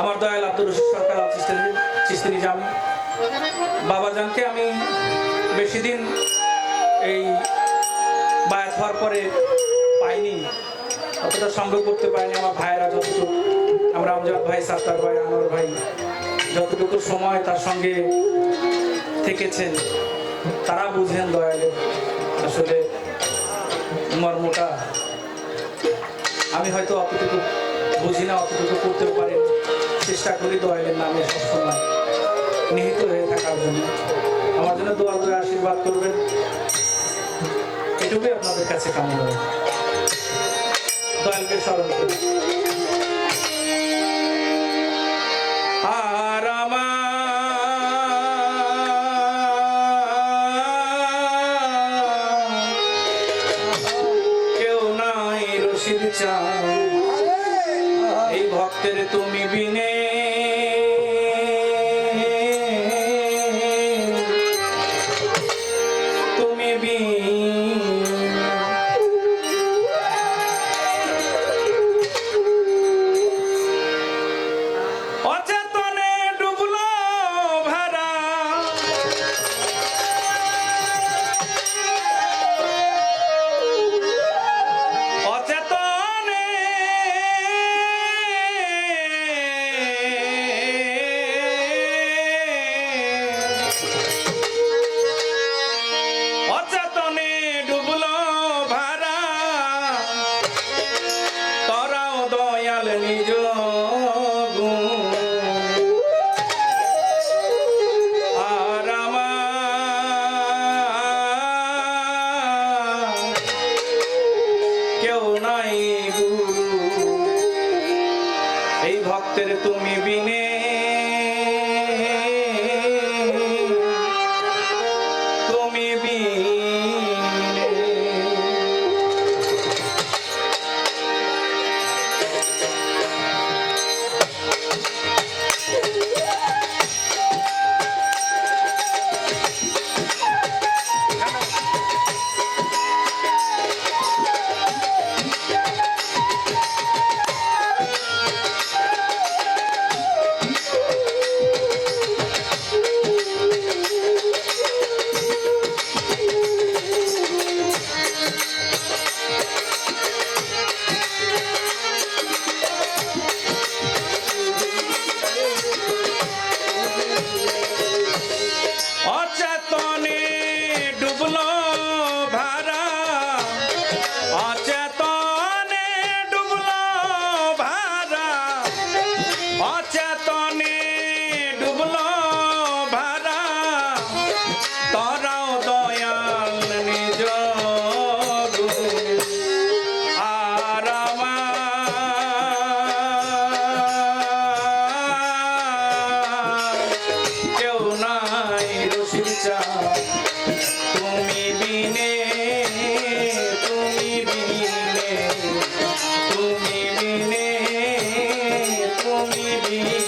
আমার দয়াল আব্দুর রশিদ সরকার চিশতি নিজামী বাবাজানকে আমি বেশি দিন এই বায়াত হওয়ার পরে পাইনি, অতটা সংগ্রহ করতে পারিনি। আমার ভাইয়েরা যতটুকু, আমরা আমজাদ ভাই, সাত্তার ভাই, আনোয়ার ভাই যতটুকু সময় তার সঙ্গে থেকেছেন তারা বুঝেন দয়ালের আসলে মর্মটা। আমি হয়তো অতটুকু বুঝি না, অতটুকু করতেও পারি, চেষ্টা করি দয়ালের নামে সবসময় নিহিত হয়ে থাকার জন্য। আমার জন্য দোয়া করে আশীর্বাদ করবেন, এটুকুই আপনাদের কাছে কামনা। দয়ালকে স্মরণ করি। আর কেউ নাই রশিদ চাও এই ভক্তের তুমি বিনে, এই ভক্তের তুমি বিনে তুমি বিনে। তুমি বিনে তুমি বিনে তুমি বিনে তুমি বিনে।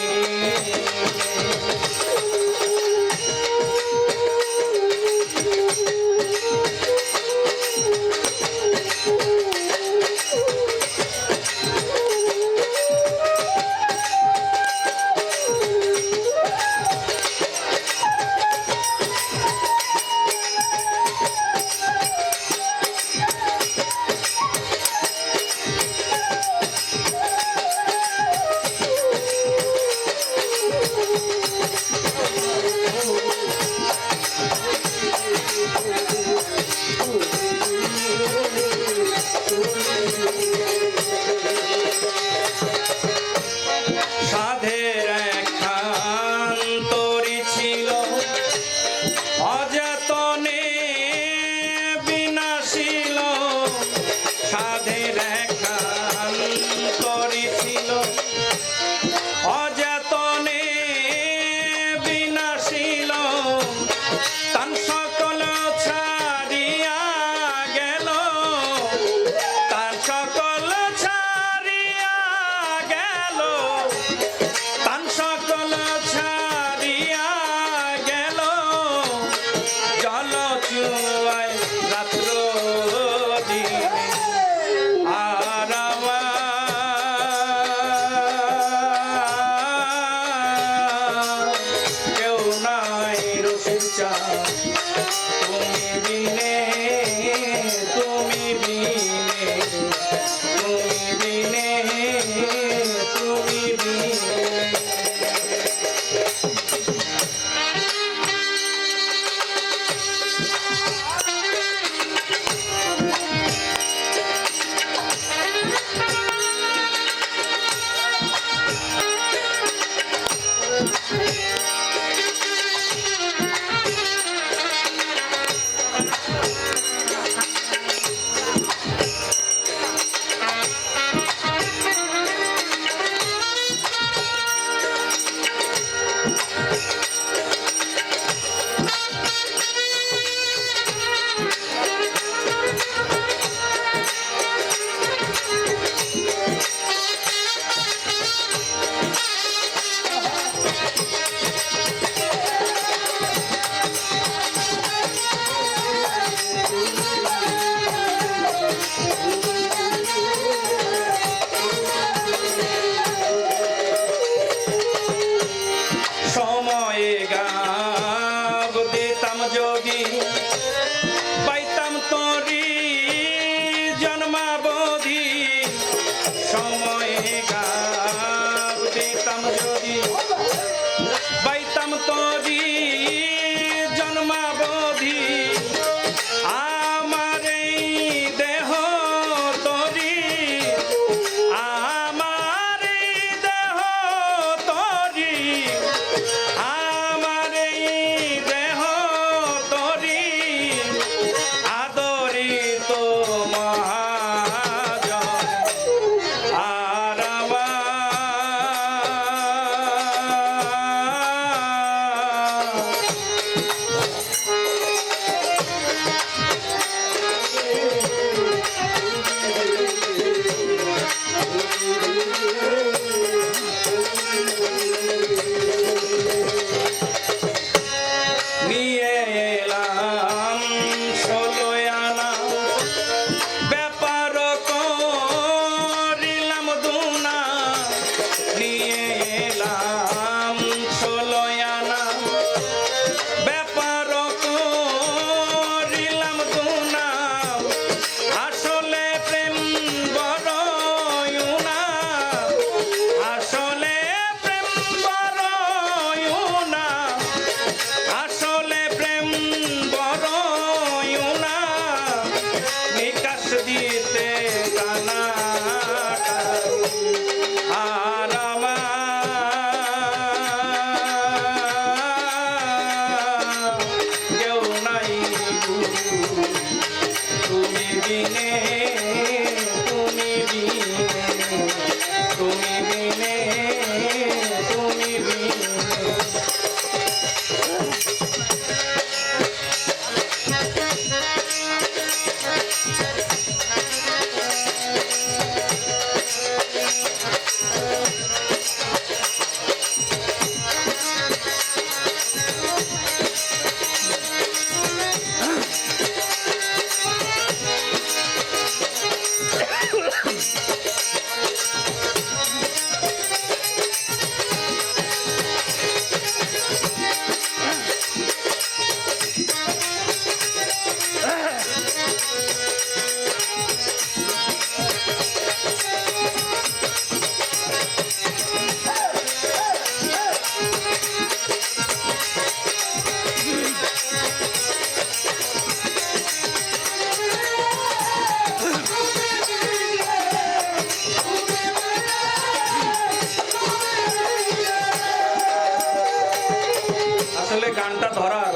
গানটা ধরার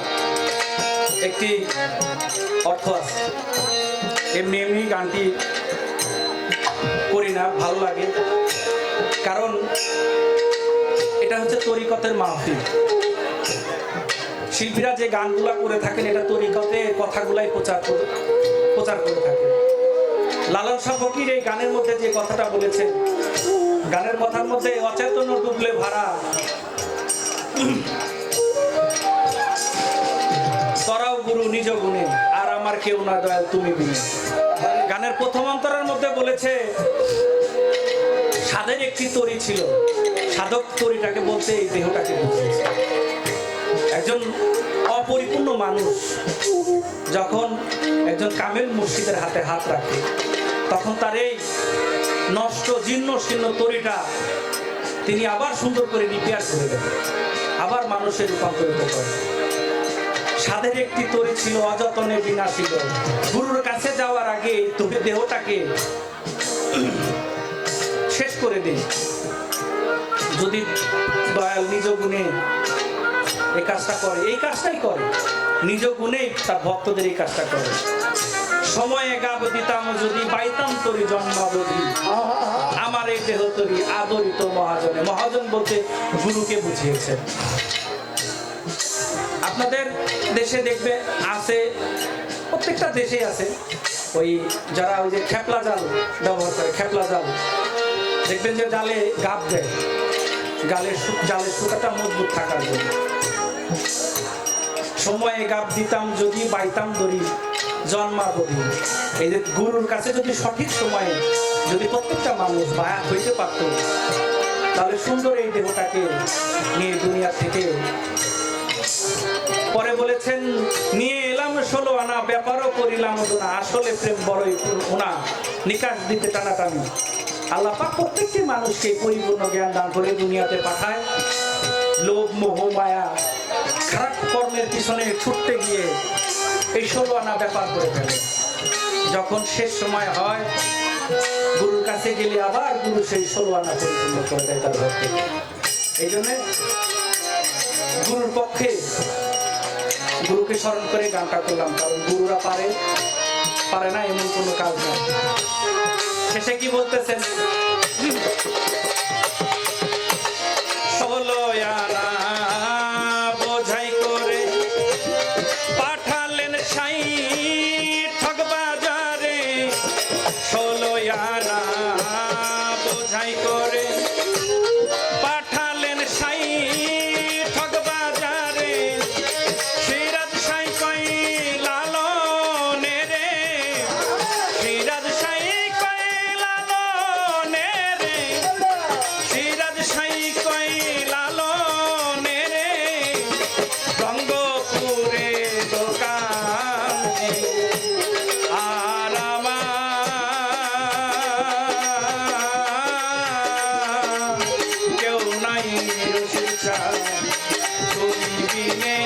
একটি অর্থ আছে। এমনি এমনি গানটি করি না, ভালো লাগে, কারণ এটা হচ্ছে তরিকতের মাহফিল। শিল্পীরা যে গানগুলা করে থাকেন এটা তরিকতে কথাগুলাই প্রচার করে থাকেন। লালন শাহ ফকির এই গানের মধ্যে যে কথাটা বলেছেন, গানের কথার মধ্যে অচেতন ডুবলে ভাড়া তরাও গুরু নিজ গুণে, আর আমার কেউ না দয়াল তুমি বিনে। গানের প্রথম অন্তরের মধ্যে বলেছে সাধের একটি তরি ছিল, সাধক তরিটাকে বলতে এই দেহটাকে বুঝিয়েছে। একজন অপরিপূর্ণ মানুষ যখন একজন কামেল মুর্শিদের হাতে হাত রাখে, তখন তার এই নষ্ট জীর্ণ শীর্ণ তরিটা তিনি আবার সুন্দর করে রিপেয়ার করে দেন, আবার মানুষের রূপান্তরিত করে। সাধের একটি তরি ছিল অযতনে বিনাশিল, গুরুর কাছে যাওয়ার আগে তবে দেহটাকে শেষ করে দিন। যদি দয়াল নিজ গুণে এই কাজটা করে, এই কাজটাই করে, নিজ গুণেই তার ভক্তদের এই কাজটা করে। সময়ে গাব দিতাম যদি পাইতাম তরি জন্মাবধি, আমার এই দেহ তরি আদরিত মহাজনে। মহাজন বলতে গুরুকে বুঝিয়েছে। আপনাদের দেশে দেখবে আছে, প্রত্যেকটা দেশেই আছে ওই যারা ওই যে খেপলা জাল ব্যবহার করে, খেপলা জাল দেখবেন যে জালে গাব দেয়, জালের সুতাটা মজবুত থাকার জন্য। সময়ে গাব দিতাম যদি বাইতাম দড়ি জন্মাবধি। এই যে গুরুর কাছে যদি সঠিক সময়ে যদি প্রত্যেকটা মানুষ বায়াত হইতে পারত, তাহলে সুন্দর এই দেহটাকে নিয়ে দুনিয়া থেকে। পরে বলেছেন নিয়ে এলাম 16 আনা, ব্যাপারও করিলাম ওনা, আসলে প্রেম বড়ই ওনা, নিকাশ দিতে টানাটানি। আল্লাহ পাক প্রত্যেকটি মানুষকে পরিপূর্ণ জ্ঞান দান করে দুনিয়াতে পাঠায়। লোভ মোহ মায়া খারাপ কর্মের পিছনে ছুটতে গিয়ে এই 16 আনা ব্যাপার করে ফেলে। যখন শেষ সময় হয়, গুরুর কাছে গেলে আবার গুরু সেই 16 আনা পরিপূর্ণ করে দেয় তার ভক্তি। এই জন্য গুরুর পক্ষে গুরুকে স্মরণ করে গানটা করলাম, কারণ গুরুরা পারে না এমন কোনো কাজ নয়। শেষে কি বলতেছেন? 16 আনা বোঝাই করে পাঠালেন সাই ঠগ বাজারে, 16 আনা বোঝাই করে পাঠালেন সাই ঠগ বাজারে। সিরাজ সাই কই লালনে রে, সিরাজ সাই কই লালনে রে, সিরাজ সাই কই লালনে রে, রঙ্গপুরে দোকান আর আমার কেউ নাই রসিকা তুমি বিনে।